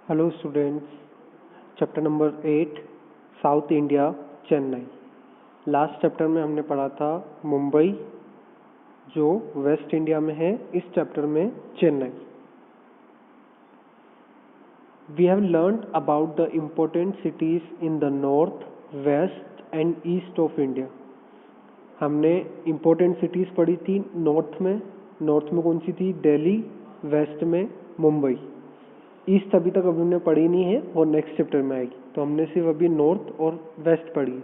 Hello students, chapter number 8 south India Chennai. Last chapter में हमने पढ़ा था मुंबई जो वेस्ट इंडिया में है, इस चैप्टर में Chennai. We have learned about the important cities in the north, west and east of India. हमने इम्पोर्टेंट सिटीज पढ़ी थी नॉर्थ में कौन सी थी? दिल्ली। वेस्ट में मुंबई। ईस्ट अभी तक अभी हमने पढ़ी नहीं है, वो नेक्स्ट चैप्टर में आएगी। तो हमने सिर्फ अभी नॉर्थ और वेस्ट पढ़ी।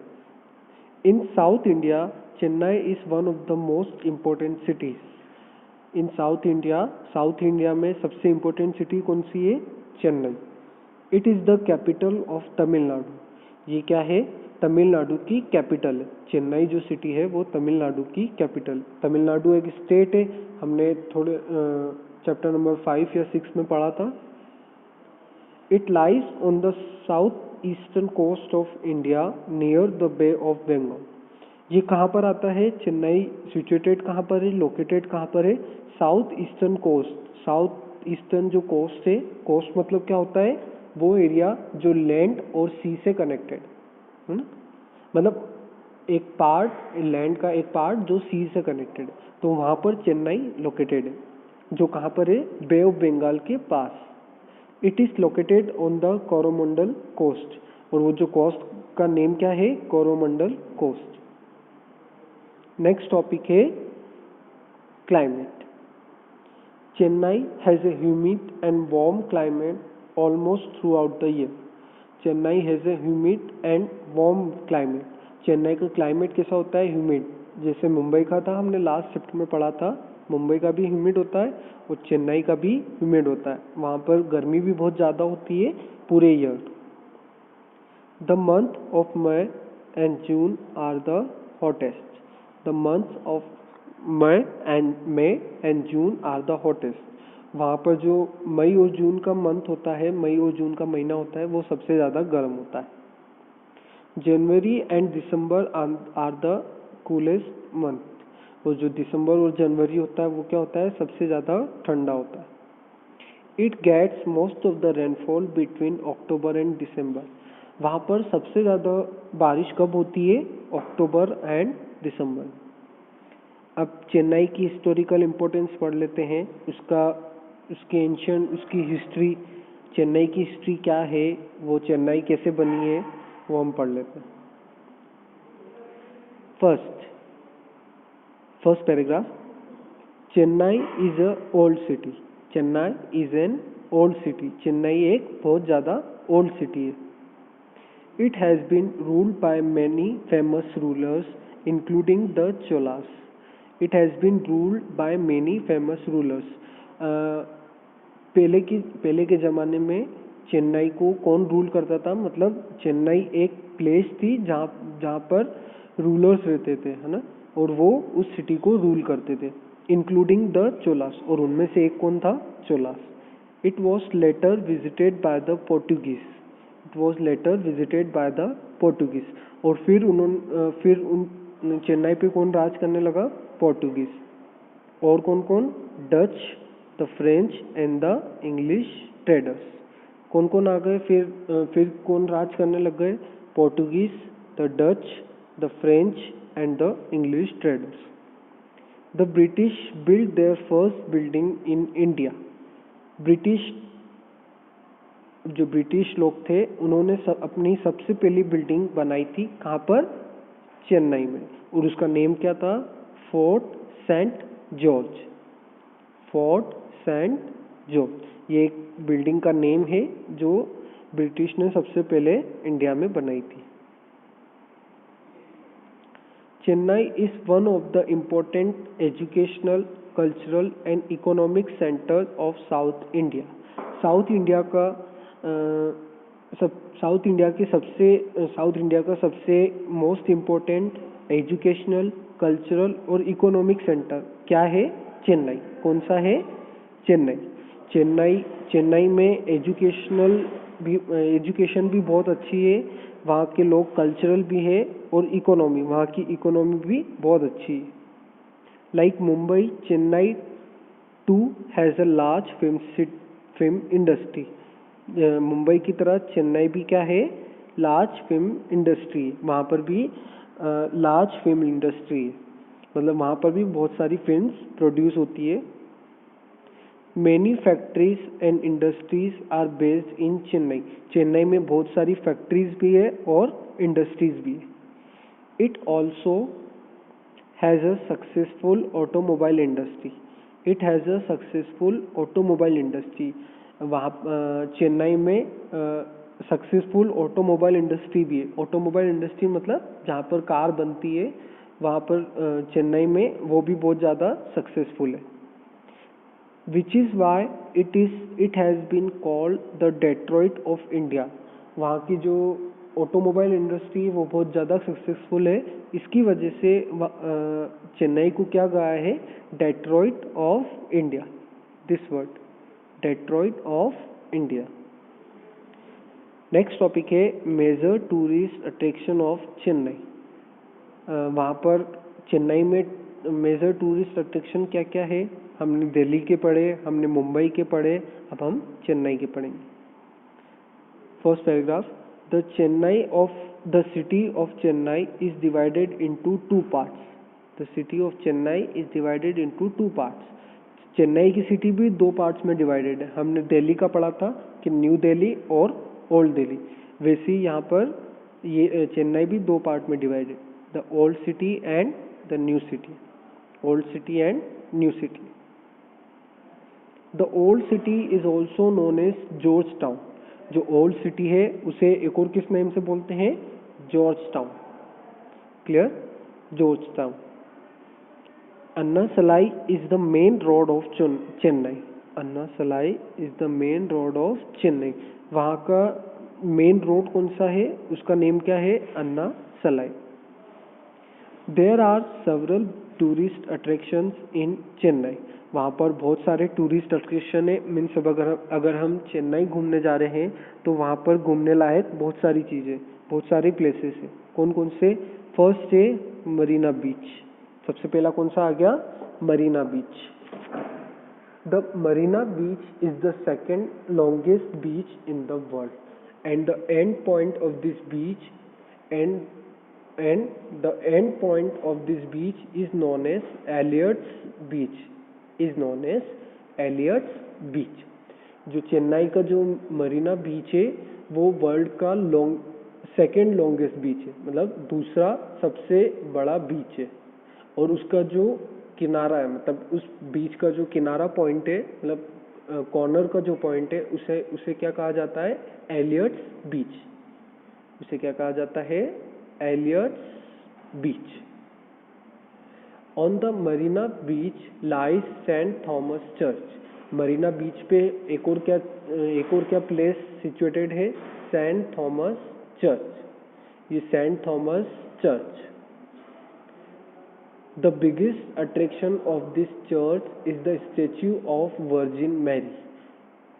In South India Chennai is one of the most important cities. In South India में सबसे इम्पोर्टेंट सिटी कौन सी है? Chennai. It is the capital of Tamil Nadu. ये क्या है? तमिलनाडु की कैपिटल है। चेन्नई जो सिटी है वो तमिलनाडु की कैपिटल। तमिलनाडु एक स्टेट है, हमने थोड़े चैप्टर नंबर 5 या 6 में पढ़ा था। It lies on the southeastern coast of India near the Bay of Bengal. ये कहाँ पर आता है? चेन्नई सिचुएटेड कहाँ पर है? लोकेटेड कहाँ पर है? South eastern coast. South eastern जो कोस्ट है, कोस्ट मतलब क्या होता है? वो एरिया जो लैंड और सी से कनेक्टेड है ना, मतलब एक पार्ट लैंड का, एक पार्ट जो सी से कनेक्टेड है। तो वहाँ पर चेन्नई लोकेटेड है, जो कहाँ पर है? बे ऑफ बंगाल के पास। It is located on the Coromandel coast. और वो जो कोस्ट का नेम क्या है? कोरोमंडल कोस्ट। नेक्स्ट टॉपिक है climate. Chennai has a humid and warm climate almost throughout the year. Chennai has a humid and warm climate. Chennai का क्लाइमेट कैसा होता है? ह्यूमिड। जैसे मुंबई का था, हमने लास्ट चैप्टर में पढ़ा था, मुंबई का भी ह्यूमिड होता है और चेन्नई का भी ह्यूमिड होता है। वहाँ पर गर्मी भी बहुत ज़्यादा होती है पूरे year. The month of May and June are the hottest. The month of May and June are the hottest. वहाँ पर जो मई और जून का मंथ होता है, मई और जून का महीना होता है, वो सबसे ज़्यादा गर्म होता है। January and December are the coolest month. और जो दिसंबर और जनवरी होता है वो क्या होता है? सबसे ज़्यादा ठंडा होता है। It gets most of the rainfall between October and December. वहाँ पर सबसे ज़्यादा बारिश कब होती है? October and December. अब चेन्नई की हिस्टोरिकल इम्पोर्टेंस पढ़ लेते हैं, उसके एंशियंट, उसकी हिस्ट्री, चेन्नई की हिस्ट्री क्या है, वो चेन्नई कैसे बनी है, वो हम पढ़ लेते हैं। First paragraph. Chennai is a old city. Chennai is an old city. Chennai एक बहुत ज़्यादा ओल्ड सिटी है। It has been ruled by many famous rulers including the Cholas. It has been ruled by many famous rulers. पहले के ज़माने में चेन्नई को कौन रूल करता था? मतलब चेन्नई एक प्लेस थी जहाँ पर रूलर्स रहते थे, है ना, और वो उस सिटी को रूल करते थे, इंक्लूडिंग द चोलास। और उनमें से एक कौन था? Cholas. It was later visited by the Portuguese. It was later visited by the Portuguese. और फिर उन चेन्नई पे कौन राज करने लगा? पोर्टुगीज। और कौन कौन? Dutch, the French and the English traders. कौन कौन आ गए? फिर कौन राज करने लग गए? Portuguese, the Dutch, the French and the English traders. The British build their first building in India. जो ब्रिटिश लोग थे उन्होंने अपनी सबसे पहली बिल्डिंग बनाई थी कहाँ पर? चेन्नई में। और उसका नेम क्या था? Fort Saint George. Fort Saint George ये एक बिल्डिंग का नेम है जो ब्रिटिश ने सबसे पहले इंडिया में बनाई थी। Chennai is one of the important educational, cultural and economic centre of south India. South India का सबसे मोस्ट इम्पोर्टेंट एजुकेशनल, कल्चरल और इकोनॉमिक सेंटर क्या है? चेन्नई। कौन सा है? चेन्नई में एजुकेशन भी बहुत अच्छी है, वहाँ के लोग कल्चरल भी है, और इकोनॉमी, वहाँ की इकोनॉमी भी बहुत अच्छी है। Like Mumbai, Chennai too has a large film industry. Mumbai की तरह चेन्नई भी क्या है, लार्ज फिल्म इंडस्ट्री, वहाँ पर भी लार्ज फिल्म इंडस्ट्री है, मतलब वहाँ पर भी बहुत सारी फिल्म्स प्रोड्यूस होती है। Many factories and industries are based in Chennai, Chennai में बहुत सारी फैक्ट्रीज भी है और इंडस्ट्रीज भी है। It also has a successful automobile industry, it has a successful automobile industry, वहाँ चेन्नई में सक्सेसफुल ऑटोमोबाइल इंडस्ट्री भी है। ऑटोमोबाइल इंडस्ट्री मतलब जहाँ पर कार बनती है, वहाँ पर चेन्नई में वो भी बहुत ज़्यादा सक्सेसफुल है। Which is why it has been called the Detroit of India, वहाँ की जो ऑटोमोबाइल इंडस्ट्री है वो बहुत ज़्यादा सक्सेसफुल है, इसकी वजह से चेन्नई को क्या कहा है, Detroit of India, this word Detroit of India. Next topic है major tourist attraction of Chennai. वहाँ पर चेन्नई में मेजर टूरिस्ट अट्रैक्शन क्या क्या है, हमने दिल्ली के पढ़े, हमने मुंबई के पढ़े, अब हम चेन्नई के पढ़ेंगे। First paragraph, the Chennai of the city of Chennai is divided into two parts, the city of Chennai is divided into two parts. Chennai की सिटी भी दो पार्ट्स में डिवाइडेड है, हमने दिल्ली का पढ़ा था कि न्यू दिल्ली और ओल्ड दिल्ली, वैसे ही यहाँ पर ये चेन्नई भी दो पार्ट में divided, the old city and the new city, old city and new city. The old city is also known as George Town, जो ओल्ड सिटी है उसे एक और किस नेम से बोलते हैं, George Town, clear, George Town. Anna Salai is the main road of Chennai, Anna Salai is the main road of Chennai, वहाँ का मेन रोड कौन सा है, उसका नेम क्या है, Anna Salai. There are several tourist attractions in Chennai, वहाँ पर बहुत सारे टूरिस्ट अट्रैक्शन है, मीन्स अगर हम चेन्नई घूमने जा रहे हैं तो वहाँ पर घूमने लायक बहुत सारी चीज़ें, बहुत सारे प्लेसेस है। कौन कौन से, फर्स्ट है मरीना बीच, सबसे पहला कौन सा आ गया, Marina Beach. The Marina Beach is the second longest beach in the world and the end point of this beach and the end point of this beach is known as Elliot's Beach, is known as Elliot's Beach। जो चेन्नई का जो मरीना बीच है वो world का second longest बीच है, मतलब दूसरा सबसे बड़ा बीच है, और उसका जो किनारा है, मतलब उस बीच का जो किनारा पॉइंट है, मतलब कॉर्नर का जो पॉइंट है उसे क्या कहा जाता है, एलियट्स बीच, उसे क्या कहा जाता है, Elliot's Beach. On the Marina Beach lies Saint Thomas Church, Marina Beach पे एक और क्या प्लेस सिचुएटेड है, सेंट थॉमस चर्च, ये Saint Thomas Church. The biggest attraction of this church is the statue of Virgin Mary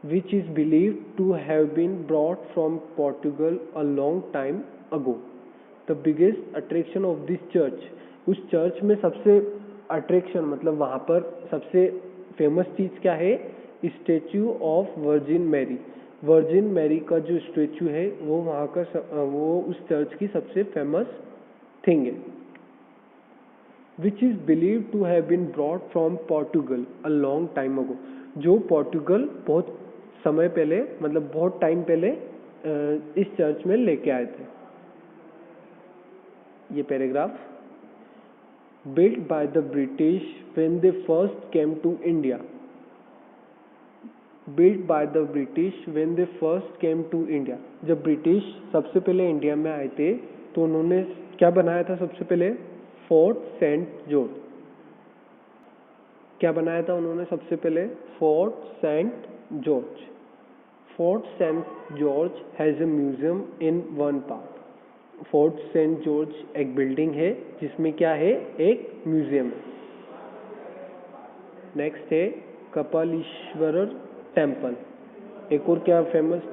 which is believed to have been brought from Portugal a long time ago। The biggest attraction of this church, उस church में सबसे attraction मतलब वहाँ पर सबसे famous चीज़ क्या है, statue of Virgin Mary, Virgin Mary का जो स्टैच्यू है वो वहाँ का वो उस चर्च की सबसे फेमस थिंग है। Which is believed to have been brought from Portugal a long time ago, जो पोर्टुगल बहुत समय पहले मतलब बहुत टाइम पहले इस चर्च में लेके आए थे। ये paragraph, built by the British when they first came to India, built by the British when they first came to India, जब ब्रिटिश सबसे पहले इंडिया में आए थे तो उन्होंने क्या बनाया था, सबसे पहले फोर्ट सेंट जॉर्ज, क्या बनाया था उन्होंने सबसे पहले, Fort Saint George. Fort Saint George has a museum in one part, Fort Saint George एक बिल्डिंग है जिसमें क्या है, एक म्यूजियम है। नेक्स्ट है कपालीश्वरर टेम्पल, एक और क्या फेमस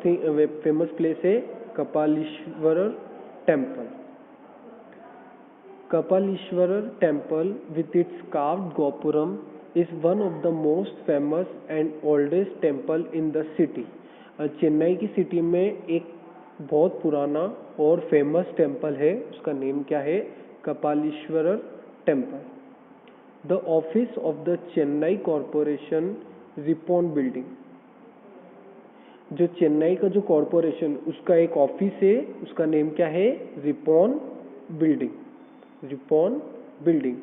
प्लेस है, Kapaleeshwarar temple. Kapalishwarar temple with its carved gopuram is one of the most famous and oldest temple in the city। Chennai की सिटी में एक बहुत पुराना और फेमस टेम्पल है, उसका नेम क्या है? Kapaleeshwarar temple. The office of the Chennai corporation Ripon Building, जो चेन्नई का जो कॉरपोरेशन उसका एक ऑफिस है, उसका नेम क्या है? Ripon Building. Ripon Building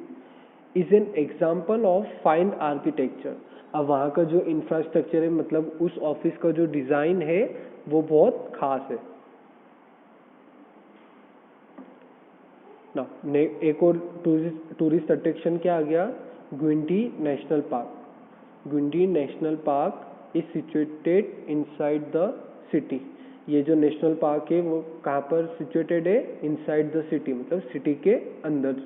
is an example of fine architecture. अब वहाँ का जो इंफ्रास्ट्रक्चर है, मतलब उस ऑफिस का जो डिजाइन है वो बहुत खास है ना। एक और टूरिस्ट अट्रैक्शन क्या आ गया? Guindy national park. Guindy national park is situated inside the city. ये जो नेशनल पार्क है वो कहाँ पर सिचुएटेड है? इनसाइड द सिटी, मतलब सिटी के अंदर।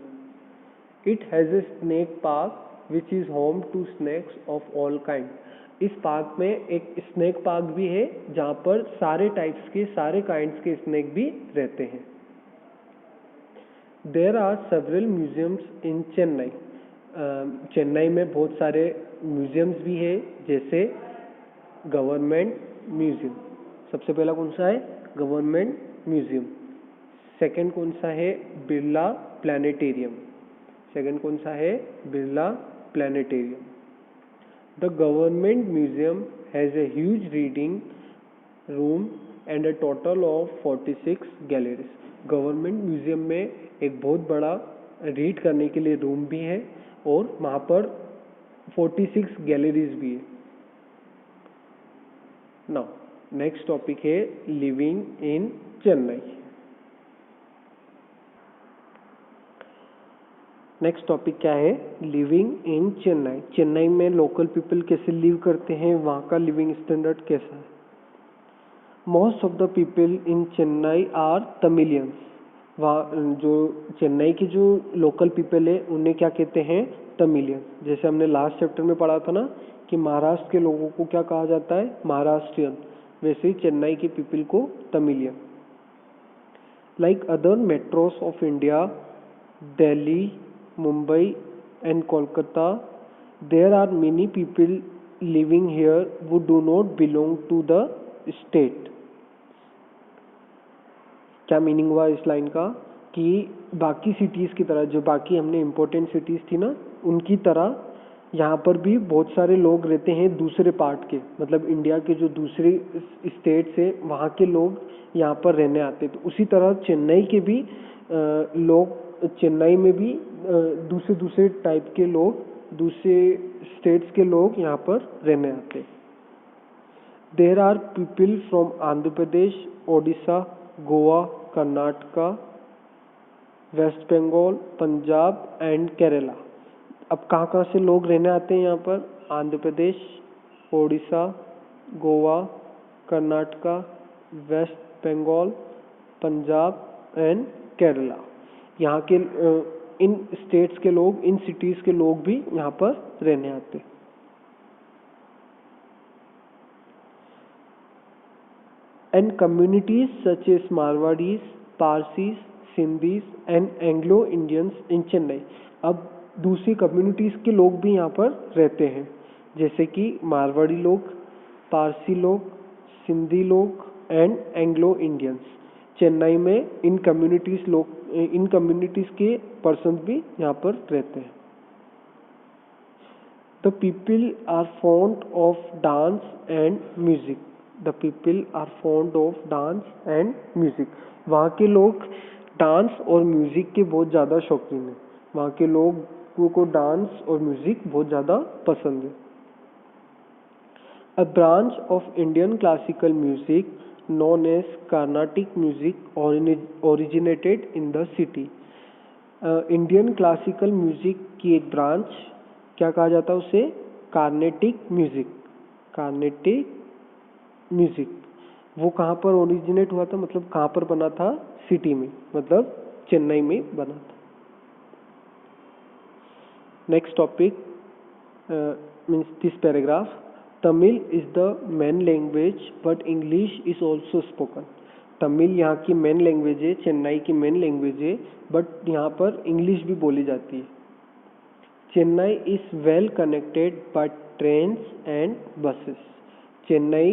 It has a snake park which is home to snakes of all kind. इस पार्क में एक स्नेक पार्क भी है जहाँ पर सारे टाइप्स के, सारे काइंड्स के स्नेक भी रहते हैं। देयर आर सेवरल म्यूजियम्स इन चेन्नई। चेन्नई में बहुत सारे म्यूजियम्स भी है, जैसे गवर्नमेंट म्यूजियम। सबसे पहला कौन सा है? Government museum. सेकंड कौन सा है? बिरला प्लानिटेरियम। सेकंड कौन सा है? Birla planetarium. The government museum has a huge reading room and a total of 46 galleries. Government museum में एक बहुत बड़ा रीड करने के लिए रूम भी है और वहाँ पर 46 गैलरीज भी है। नाउ नेक्स्ट टॉपिक है living in Chennai. Next topic क्या है? Living in Chennai. चेन्नई में लोकल पीपल कैसे लिव करते हैं, वहाँ का लिविंग स्टैंडर्ड कैसा है? Most of the people in Chennai are Tamilians. वहाँ जो चेन्नई की जो लोकल पीपल है उन्हें क्या कहते हैं? तमिलियंस। जैसे हमने लास्ट चैप्टर में पढ़ा था ना कि महाराष्ट्र के लोगों को क्या कहा जाता है? महाराष्ट्रियन। वैसे ही चेन्नई के पीपल को Tamilian. Like other metros of India, Delhi, Mumbai and Kolkata, there are many people living here who do not belong to the state। क्या मीनिंग हुआ इस लाइन का? कि बाकी सिटीज़ की तरह, जो बाकी हमने इम्पोर्टेंट सिटीज़ थी ना, उनकी तरह यहाँ पर भी बहुत सारे लोग रहते हैं दूसरे पार्ट के, मतलब इंडिया के जो दूसरे स्टेट से वहाँ के लोग यहाँ पर रहने आते। तो उसी तरह चेन्नई के भी लोग, चेन्नई में भी दूसरे दूसरे टाइप के लोग, दूसरे स्टेट्स के लोग यहाँ पर रहने आते। There are people from Andhra Pradesh, Odisha, Goa, Karnataka, West Bengal, Punjab and Kerala. अब कहाँ कहाँ से लोग रहने आते हैं यहाँ पर? आंध्र प्रदेश, ओडिशा, गोवा, कर्नाटका, वेस्ट बंगाल, पंजाब एंड केरला। यहाँ के इन स्टेट्स के लोग, इन सिटीज़ के लोग भी यहाँ पर रहने आते। And communities such as Marwaris, Parsis, Sindhis and Anglo Indians in Chennai. अब दूसरी कम्युनिटीज़ के लोग भी यहाँ पर रहते हैं, जैसे कि मारवाड़ी लोग, पारसी लोग, सिंधी लोग एंड एंग्लो इंडियंस। चेन्नई में इन कम्युनिटीज़ के पर्सन भी यहाँ पर रहते हैं। The people are fond of dance and music. The people are fond of dance and music. वहाँ के लोग डांस और म्यूजिक के बहुत ज़्यादा शौकीन हैं। वहाँ के लोगों को डांस और म्यूजिक बहुत ज़्यादा पसंद है। A branch of Indian classical music known as Carnatic music originated in the city। Indian classical music की एक ब्रांच, क्या कहा जाता है उसे? कार्नेटिक म्यूजिक। कार्नेटिक म्यूजिक वो कहाँ पर ओरिजिनेट हुआ था, मतलब कहाँ पर बना था? सिटी में, मतलब चेन्नई में बना था। Next topic means this paragraph. Tamil is the main language but English is also spoken. Tamil यहाँ की मेन लैंग्वेज है, चेन्नई की मेन लैंग्वेज है, बट यहाँ पर इंग्लिश भी बोली जाती है। Chennai is well connected by trains and buses. Chennai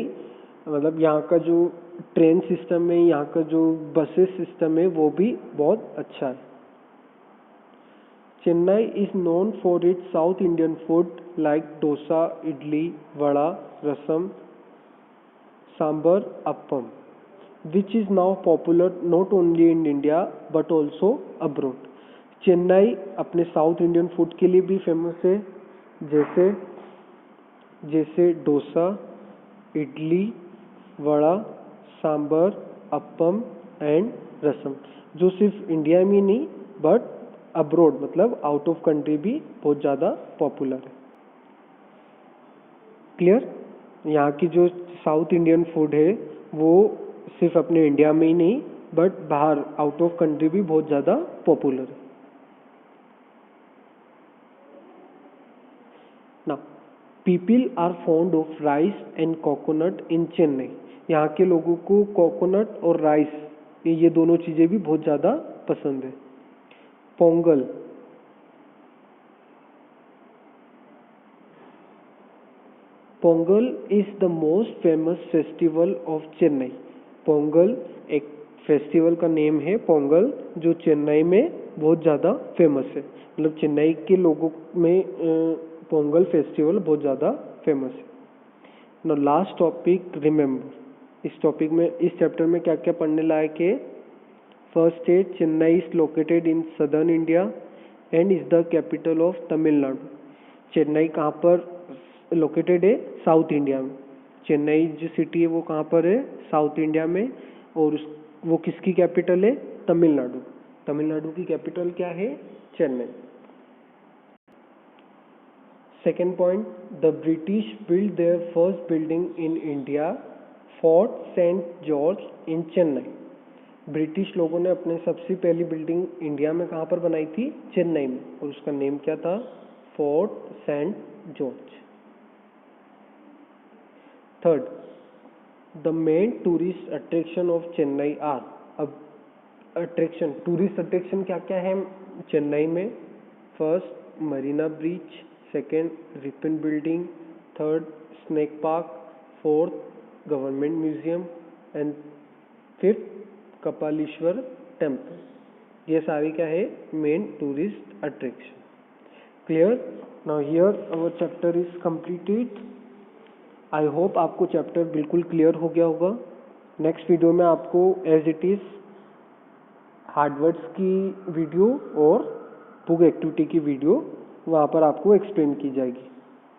मतलब यहाँ का जो ट्रेन सिस्टम है, यहाँ का जो बसेस सिस्टम है वो भी बहुत अच्छा है। Chennai is known for its South Indian food like dosa, idli, vada, rasam, sambar, appam, which is now popular not only in India but also abroad। Chennai अपने साउथ इंडियन फूड के लिए भी फेमस है, जैसे जैसे डोसा, इडली, वड़ा, सांबर, appam एंड रसम, जो सिर्फ इंडिया में नहीं बट अब्रोड मतलब आउट ऑफ कंट्री भी बहुत ज़्यादा पॉपुलर है। क्लियर? यहाँ की जो साउथ इंडियन फूड है वो सिर्फ अपने इंडिया में ही नहीं बट बाहर आउट ऑफ कंट्री भी बहुत ज़्यादा पॉपुलर है। ना people are fond of rice and coconut in Chennai. यहाँ के लोगों को कोकोनट और राइस ये दोनों चीज़ें भी बहुत ज़्यादा पसंद है। Pongal, Pongal is the most famous festival of Chennai. Pongal एक फेस्टिवल का नेम है पोंगल, जो चेन्नई में बहुत ज़्यादा फेमस है। मतलब चेन्नई के लोगों में पोंगल फेस्टिवल बहुत ज़्यादा फेमस है। No last topic remember. इस टॉपिक में इस चैप्टर में क्या क्या पढ़ने लायक है? फर्स्ट है Chennai is located in southern India and is the capital of Tamil Nadu. Chennai कहाँ पर लोकेटेड है? साउथ इंडिया में। चेन्नई जो सिटी है वो कहाँ पर है? साउथ इंडिया में। और वो किसकी कैपिटल है? तमिलनाडु। तमिलनाडु की कैपिटल क्या है? Chennai. Second point, the British build their first building in India, Fort Saint George in Chennai. British लोगों ने अपने सबसे पहली बिल्डिंग इंडिया में कहाँ पर बनाई थी? चेन्नई में। और उसका नेम क्या था? Fort Saint George. Third, the main tourist attraction of Chennai are. अब अट्रैक्शन, टूरिस्ट अट्रैक्शन क्या क्या है चेन्नई में? First Marina bridge, second Ripon building, third snake park, fourth government museum and fifth Kapaleeshwar temple. ये सारी क्या है? Main tourist attraction. Clear? Now here our chapter is completed. I hope आपको चैप्टर बिल्कुल क्लियर हो गया होगा। नेक्स्ट वीडियो में आपको एज इट इज़ हार्डवर्ड्स की वीडियो और बुक एक्टिविटी की वीडियो वहाँ पर आपको एक्सप्लेन की जाएगी।